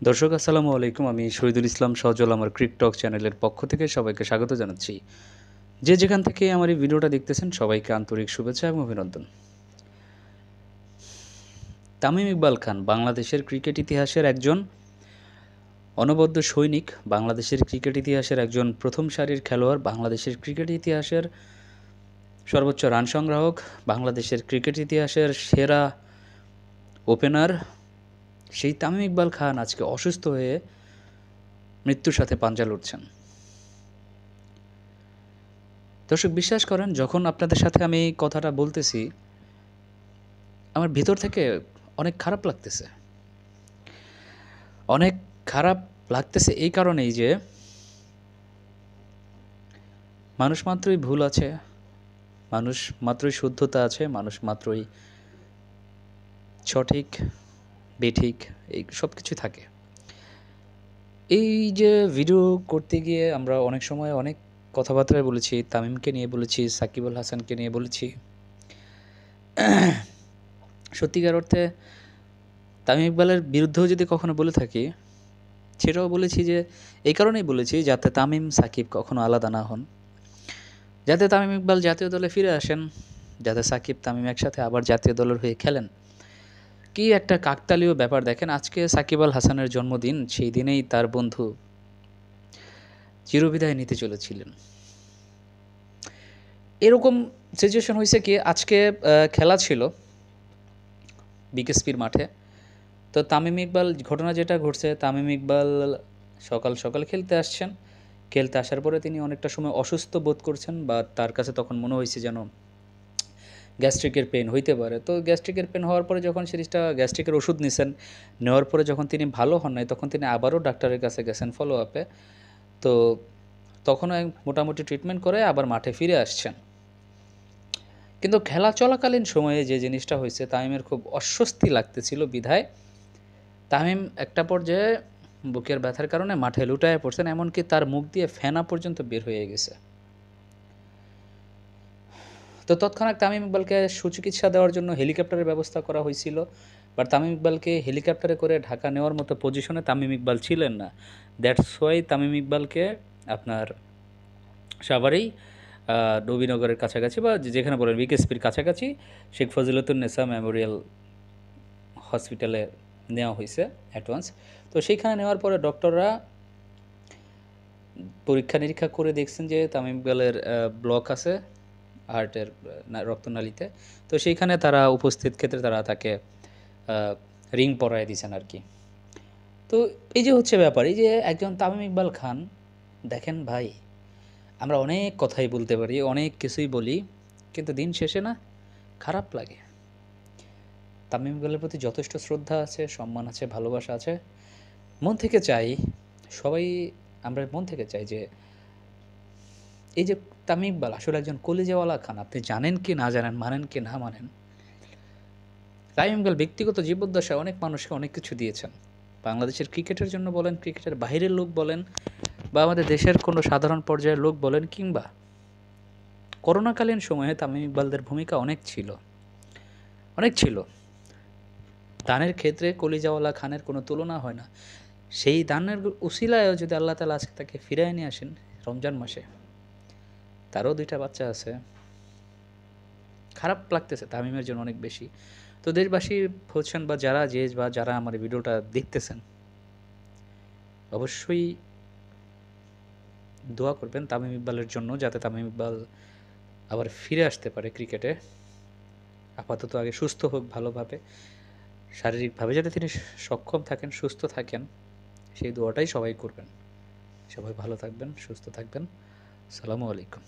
দর্শক আসসালামু আলাইকুম। আমি শহীদুল ইসলাম সজল আমার ক্রিকটক চ্যানেলের পক্ষ থেকে সবাইকে স্বাগত জানাচ্ছি। যে যেখান থেকে আমার এই ভিডিওটা দেখতেছেন সবাইকে আন্তরিক শুভেচ্ছা এবং অভিনন্দন। তামিম ইকবাল খান বাংলাদেশের ক্রিকেট ইতিহাসের একজন অনবদ্য সৈনিক, বাংলাদেশের ক্রিকেট ইতিহাসের একজন প্রথম সারির খেলোয়াড়, বাংলাদেশের ক্রিকেট ইতিহাসের সর্বোচ্চ রান সংগ্রাহক, বাংলাদেশের ক্রিকেট ইতিহাসের সেরা ওপেনার। সেই তামিম ইকবাল খান আজকে অসুস্থ হয়ে মৃত্যুর সাথে পাঞ্জা লড়ছেন। দর্শক বিশ্বাস করেন, যখন আপনাদের সাথে আমি কথাটা বলতেছি আমার ভিতর থেকে অনেক খারাপ লাগতেছে। অনেক খারাপ লাগতেছে এই কারণেই যে মানুষ মাত্রই ভুল আছে, মানুষ মাত্রই শুদ্ধতা আছে, মানুষ মাত্রই সঠিক বেঠিক এই সব কিছু থাকে। এই যে ভিডিও করতে গিয়ে আমরা অনেক সময় অনেক কথাবার্তায় বলেছি, তামিমকে নিয়ে বলেছি, সাকিব আল হাসানকে নিয়ে বলেছি। সত্যিকার অর্থে তামিম ইকবালের বিরুদ্ধেও যদি কখনো বলে থাকি, সেটাও বলেছি যে এই কারণেই বলেছি যাতে তামিম সাকিব কখনো আলাদা না হন, যাতে তামিম ইকবাল জাতীয় দলে ফিরে আসেন, যাতে সাকিব তামিম একসাথে আবার জাতীয় দলের হয়ে খেলেন। কি একটা কাকতালীয় ব্যাপার দেখেন, আজকে সাকিব আল হাসানের জন্মদিন, সেই দিনেই তার বন্ধু চিরবিদায় নিতে চলেছিলেন। এরকম সিচুয়েশন হয়েছে কি, আজকে খেলা ছিল বিকেএসপির মাঠে। তো তামিম ইকবাল, ঘটনা যেটা ঘটছে, তামিম ইকবাল সকাল সকাল খেলতে আসছেন। খেলতে আসার পরে তিনি অনেকটা সময় অসুস্থ বোধ করছেন, বা তার কাছে তখন মনে হয়েছে যেন গ্যাস্ট্রিকের পেন হইতে পারে। তো গ্যাস্ট্রিকের পেন হওয়ার পরে যখন সিরিজটা গ্যাস্ট্রিকের ওষুধ নিছেন, নেওয়ার পরে যখন তিনি ভালো হন নাই, তখন তিনি আবারও ডাক্তারের কাছে গেছেন ফলো আপে। তো তখনও মোটামুটি ট্রিটমেন্ট করে আবার মাঠে ফিরে আসছেন। কিন্তু খেলা চলাকালীন সময়ে যে জিনিসটা হয়েছে, তামিমের খুব অস্বস্তি লাগতেছিল বিধায় তামিম একটা পর্যায়ে বুকের ব্যথার কারণে মাঠে লুটায়ে পড়ছেন, এমনকি তার মুখ দিয়ে ফেনা পর্যন্ত বের হয়ে গেছে। তো তৎক্ষণাৎ তামিম ইকবালকে সুচিকিৎসা দেওয়ার জন্য হেলিকপ্টারের ব্যবস্থা করা হয়েছিল, বাট তামিম ইকবালকে হেলিকপ্টারে করে ঢাকা নেওয়ার মতো পজিশনে তামিম ইকবাল ছিলেন না। দ্যাটস ওয়াই তামিম ইকবালকে আপনার সাভারেই নবীনগরের কাছাকাছি, বা যেখানে বলেন বিকেএসপির কাছাকাছি, শেখ ফজিলতুন্নেসা মেমোরিয়াল হসপিটালে নেওয়া হয়েছে অ্যাডভান্স। তো সেইখানে নেওয়ার পরে ডক্টররা পরীক্ষা নিরীক্ষা করে দেখছেন যে তামিম ইকবালের ব্লক আছে হার্টের রক্তনালীতে। তো সেইখানে তারা উপস্থিত ক্ষেত্রে তারা তাকে রিং পরায় দিয়েছেন আর কি। তো এই যে হচ্ছে ব্যাপার, এই যে একজন তামিম ইকবাল খান, দেখেন ভাই, আমরা অনেক কথাই বলতে পারি, অনেক কিছুই বলি, কিন্তু দিন শেষে না খারাপ লাগে। তামিম ইকবালের প্রতি যথেষ্ট শ্রদ্ধা আছে, সম্মান আছে, ভালোবাসা আছে। মন থেকে চাই, সবাই আমরা মন থেকে চাই যে এই যে তামিম ইকবাল আসলে একজন কলিজাওয়ালা খান। আপনি জানেন কি না জানেন, মানেন কি না মানেন, তামিম ইকবাল ব্যক্তিগত জীবদ্দশায় অনেক মানুষকে অনেক কিছু দিয়েছেন। বাংলাদেশের ক্রিকেটের জন্য বলেন, ক্রিকেটের বাইরের লোক বলেন, বা আমাদের দেশের কোনো সাধারণ পর্যায়ের লোক বলেন, কিংবা করোনাকালীন সময়ে তামিম ইকবালদের ভূমিকা অনেক ছিল, অনেক ছিল। দানের ক্ষেত্রে কলিজাওয়ালা খানের কোনো তুলনা হয় না। সেই দানের উসিলায়ও যদি আল্লাহ তাআলা আজকে তাকে ফিরায় নিয়ে আসেন রমজান মাসে, তারও 2টা বাচ্চা আছে, খারাপ লাগতেছে তামিমের জন্য অনেক বেশি। তো দেশবাসী হচ্ছেন, বা যারা আমার ভিডিওটা দেখতেছেন, অবশ্যই দোয়া করবেন তামিম ইকবালের জন্য, যাতে তামিম ইকবাল আবার ফিরে আসতে পারে ক্রিকেটে। আপাতত আগে সুস্থ হোক ভালোভাবে, শারীরিকভাবে যাতে তিনি সক্ষম থাকেন, সুস্থ থাকেন, সেই দোয়াটাই সবাই করবেন। সবাই ভালো থাকবেন, সুস্থ থাকবেন। আসসালামু আলাইকুম।